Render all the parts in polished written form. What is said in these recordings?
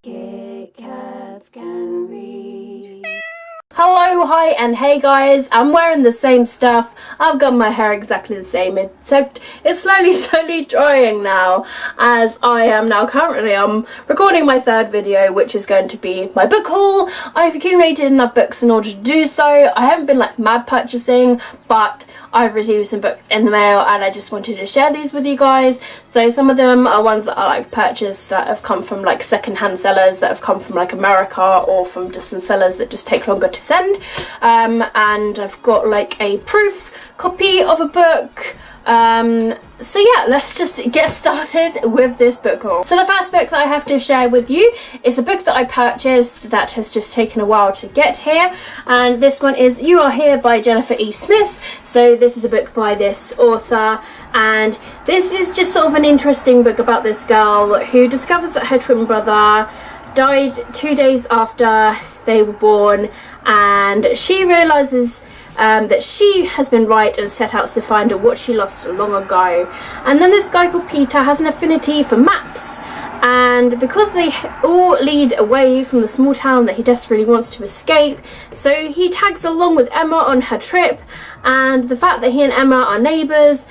Kit Kats can read. Hello, hi and hey guys, I'm wearing the same stuff. I've got my hair exactly the same, except it's slowly drying now, as I am now currently recording my third video, which is going to be my book haul. I've accumulated enough books in order to do so. I haven't been like mad purchasing, but I've received some books in the mail and I just wanted to share these with you guys. So some of them are ones that I like purchased that have come from like second-hand sellers that have come from like America, or from just some sellers that just take longer to send. And I've got like a proof copy of a book. So yeah, let's just get started with this book haul. So the first book that I have to share with you is a book that I purchased that has just taken a while to get here, and this one is You Are Here by Jennifer E. Smith. So this is a book by this author, and this is just sort of an interesting book about this girl who discovers that her twin brother died 2 days after they were born, and she realizes that she has been right and set out to find what she lost long ago. And then this guy called Peter has an affinity for maps, and because they all lead away from the small town that he desperately wants to escape, so he tags along with Emma on her trip. And the fact that he and Emma are neighbours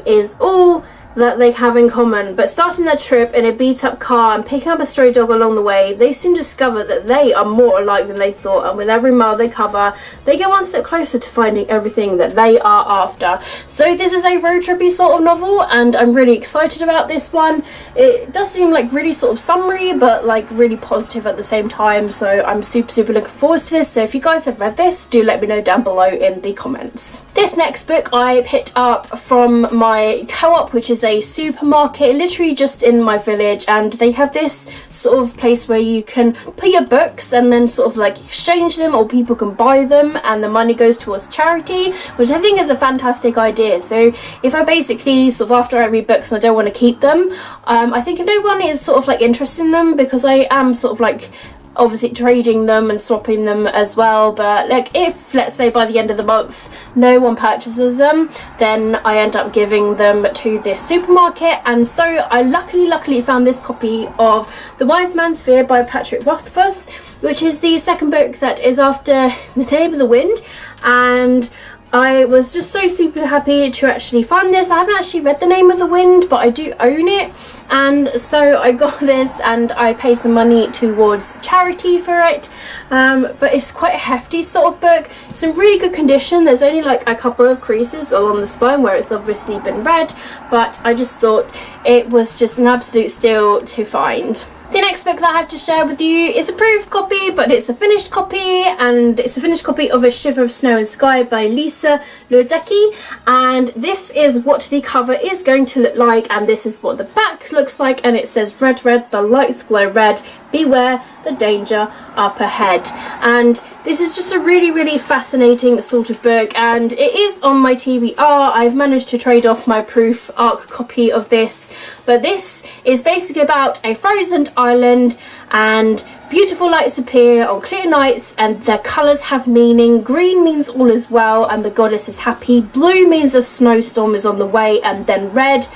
is all that they have in common. But starting their trip in a beat up car and picking up a stray dog along the way, they soon discover that they are more alike than they thought, and with every mile they cover, they get one step closer to finding everything that they are after. So this is a road trippy sort of novel, and I'm really excited about this one. It does seem like really sort of summary, but like really positive at the same time, so I'm super looking forward to this. So if you guys have read this, do let me know down below in the comments. This next book I picked up from my co-op, which is a supermarket literally just in my village, and they have this sort of place where you can put your books and then sort of like exchange them, or people can buy them and the money goes towards charity, which I think is a fantastic idea. So if I basically sort of, after I read books and I don't want to keep them, I think if no one is sort of like interested in them, because I am sort of like obviously trading them and swapping them as well, but like if let's say by the end of the month no one purchases them, then I end up giving them to this supermarket. And so I luckily found this copy of The Wise Man's Fear by Patrick Rothfuss, which is the second book that is after The Name of the Wind, and I was just so super happy to actually find this. I haven't actually read The Name of the Wind, but I do own it, and so I got this and I paid some money towards charity for it. But it's quite a hefty sort of book. It's in really good condition. There's only like a couple of creases along the spine where it's obviously been read, but I just thought it was just an absolute steal to find. The next book that I have to share with you is a proof copy, but it's a finished copy, and it's a finished copy of A Shiver of Snow Sky by Lisa Luedecki, and this is what the cover is going to look like, and this is what the back looks like, and it says red, the lights glow red, beware the danger up ahead. And this is just a really fascinating sort of book, and it is on my TBR. I've managed to trade off my proof ARC copy of this, but this is basically about a frozen island, and beautiful lights appear on clear nights and their colours have meaning. Green means all is well and the goddess is happy. Blue means a snowstorm is on the way, and then red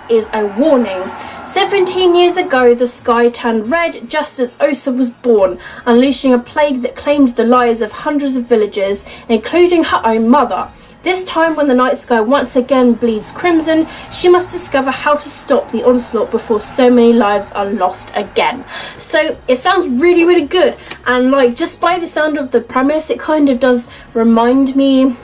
is a warning. 17 years ago the sky turned red just as Osa was born, unleashing a plague that claimed the lives of hundreds of villagers, including her own mother. This time, when the night sky once again bleeds crimson, she must discover how to stop the onslaught before so many lives are lost again. So it sounds really good, and like just by the sound of the premise, it kind of does remind me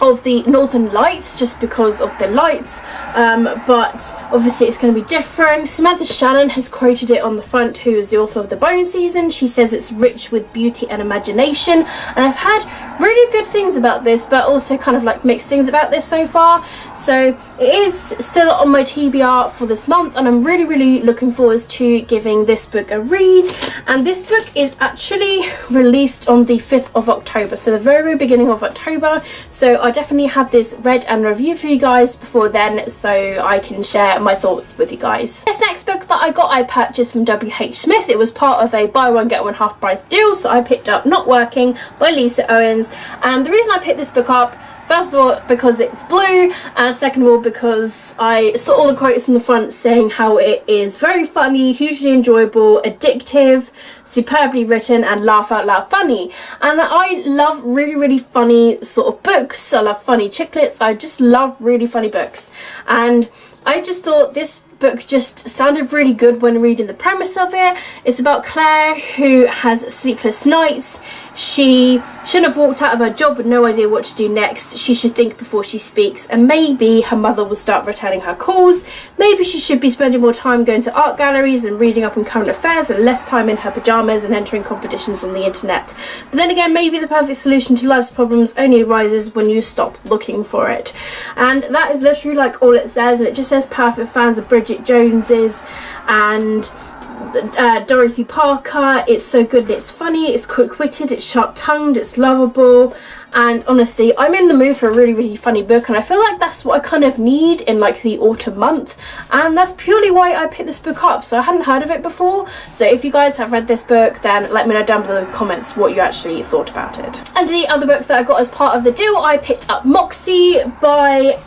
of the Northern Lights, just because of the lights, but obviously it's going to be different. Samantha Shannon has quoted it on the front, who is the author of The Bone Season. She says it's rich with beauty and imagination, and I've had really good things about this, but also kind of like mixed things about this so far. So it is still on my TBR for this month, and I'm really looking forward to giving this book a read. And this book is actually released on the 5th of October, so the very beginning of October, so I definitely have this read and reviewed for you guys before then, so I can share my thoughts with you guys. This next book that I purchased from WH Smith. It was part of a buy one get one half price deal, so I picked up Not Working by Lisa Owens. And the reason I picked this book up First of all, because it's blue, and second of all, because I saw all the quotes in the front saying how it is very funny, hugely enjoyable, addictive, superbly written, and laugh out loud funny. And I love really, really funny sort of books. I love funny chick lit. I just love really funny books. And I just thought this book just sounded really good when reading the premise of it. It's about Claire, who has sleepless nights. She shouldn't have walked out of her job with no idea what to do next. She should think before she speaks, and maybe her mother will start returning her calls. Maybe she should be spending more time going to art galleries and reading up on current affairs, and less time in her pyjamas and entering competitions on the internet. But then again, maybe the perfect solution to life's problems only arises when you stop looking for it. And that is literally like all it says, and it just says perfect fans of Bridget Jones's and Dorothy Parker. It's so good and it's funny, it's quick-witted, it's sharp-tongued, it's lovable, and honestly I'm in the mood for a really, really funny book, and I feel like that's what I kind of need in like the autumn month, and that's purely why I picked this book up. So I hadn't heard of it before, so if you guys have read this book, then let me know down below in the comments what you actually thought about it. And the other book that I got as part of the deal, I picked up Moxie by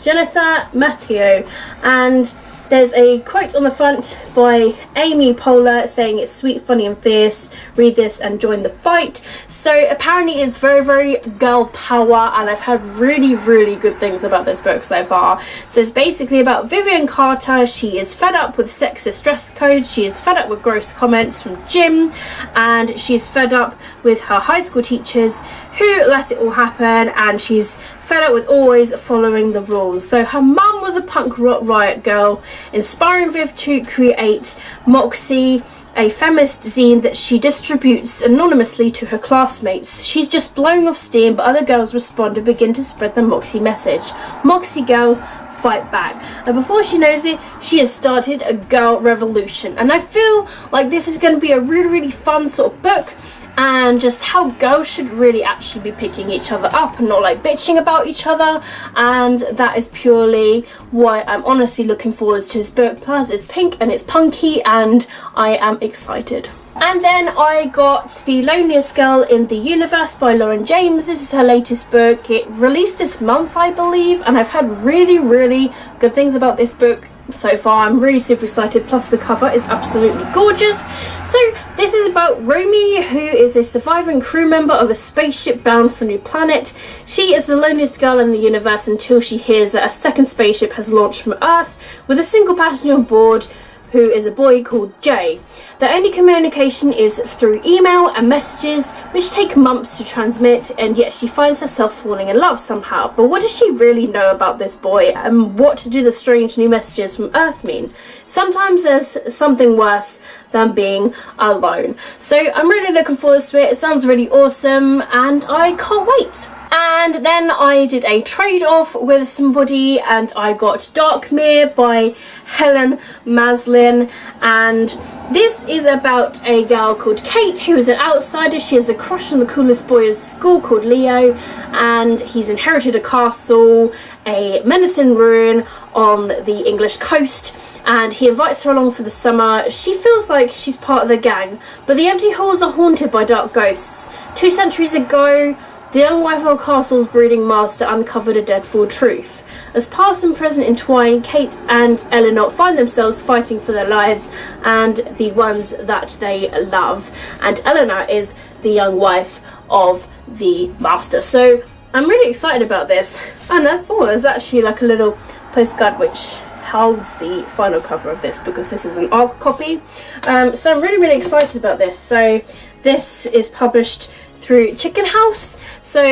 Jennifer Matteo, and there's a quote on the front by Amy Poehler saying it's sweet, funny and fierce. Read this and join the fight. So apparently it's very, very girl power, and I've heard really, really good things about this book so far. So it's basically about Vivian Carter. She is fed up with sexist dress codes. She is fed up with gross comments from Jim, and she's fed up with her high school teachers who let it all happen, and she's fed up with always following the rules. So her mum was a punk rock riot girl, inspiring Viv to create Moxie, a feminist zine that she distributes anonymously to her classmates. She's just blowing off steam, but other girls respond and begin to spread the Moxie message. Moxie girls fight back, and before she knows it, she has started a girl revolution. And I feel like this is going to be a really, really fun sort of book, and just how girls should really actually be picking each other up and not like bitching about each other, and that is purely why I'm honestly looking forward to this book. Plus it's pink and it's punky, and I am excited. And then I got The Loneliest Girl in the Universe by Lauren James. This is her latest book. It released this month, I believe, and I've heard really, really good things about this book so far. I'm really super excited, plus the cover is absolutely gorgeous. So this is about Romy, who is a surviving crew member of a spaceship bound for a new planet. She is the loneliest girl in the universe until she hears that a second spaceship has launched from Earth with a single passenger on board, who is a boy called Jay. The only communication is through email and messages, which take months to transmit, and yet she finds herself falling in love somehow. But what does she really know about this boy, and what do the strange new messages from Earth mean? Sometimes there's something worse than being alone. So I'm really looking forward to it. It sounds really awesome, and I can't wait. And then I did a trade-off with somebody, and I got Darkmere by Helen Maslin, and this is about a girl called Kate who is an outsider. She has a crush on the coolest boy at school called Leo, and he's inherited a castle, a menacing ruin on the English coast, and he invites her along for the summer. She feels like she's part of the gang, but the empty halls are haunted by dark ghosts. 2 centuries ago, the young wife of Castle's breeding master uncovered a dreadful truth. As past and present entwine, Kate and Eleanor find themselves fighting for their lives and the ones that they love. And Eleanor is the young wife of the master. So I'm really excited about this. And there's actually like a little postcard which holds the final cover of this, because this is an ARC copy. So I'm really, really excited about this. So this is published through Chicken House. So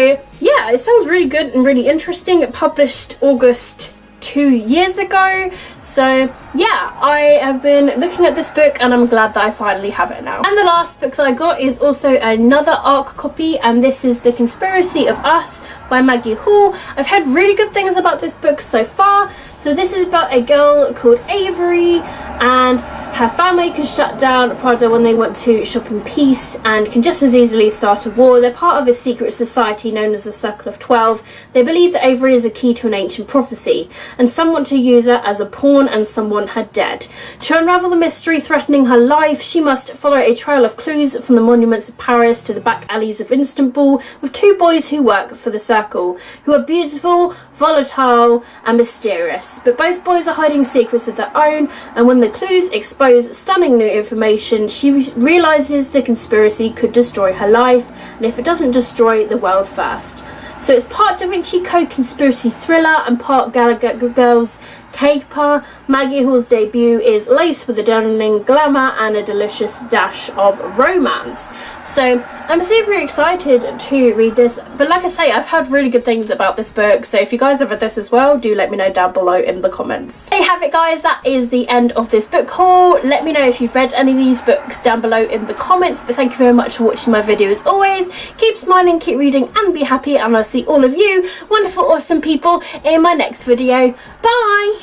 yeah, it sounds really good and really interesting. It published August 2 years ago. So yeah, I have been looking at this book and I'm glad that I finally have it now. And the last book that I got is also another ARC copy, and this is The Conspiracy of Us by Maggie Hall. I've heard really good things about this book so far. So this is about a girl called Avery, and her family can shut down Prada when they want to shop in peace and can just as easily start a war. They're part of a secret society known as the Circle of 12. They believe that Avery is a key to an ancient prophecy, and some want to use her as a pawn and some want her dead. To unravel the mystery threatening her life, she must follow a trail of clues from the monuments of Paris to the back alleys of Istanbul with two boys who work for the Circle, who are beautiful, volatile and mysterious. But both boys are hiding secrets of their own, and when the clues expose stunning new information, she realises the conspiracy could destroy her life, and if it doesn't destroy the world first. So it's part Da Vinci Code conspiracy thriller and part Gallagher Girls caper. Maggie Hall's debut is laced with adrenaline, glamour and a delicious dash of romance. So I'm super excited to read this, but like I say, I've heard really good things about this book, so if you guys have read this as well, do let me know down below in the comments. There you have it guys, that is the end of this book haul. Let me know if you've read any of these books down below in the comments, but thank you very much for watching my video as always. Keep smiling, keep reading and be happy, and I'll see all of you wonderful awesome people in my next video. Bye!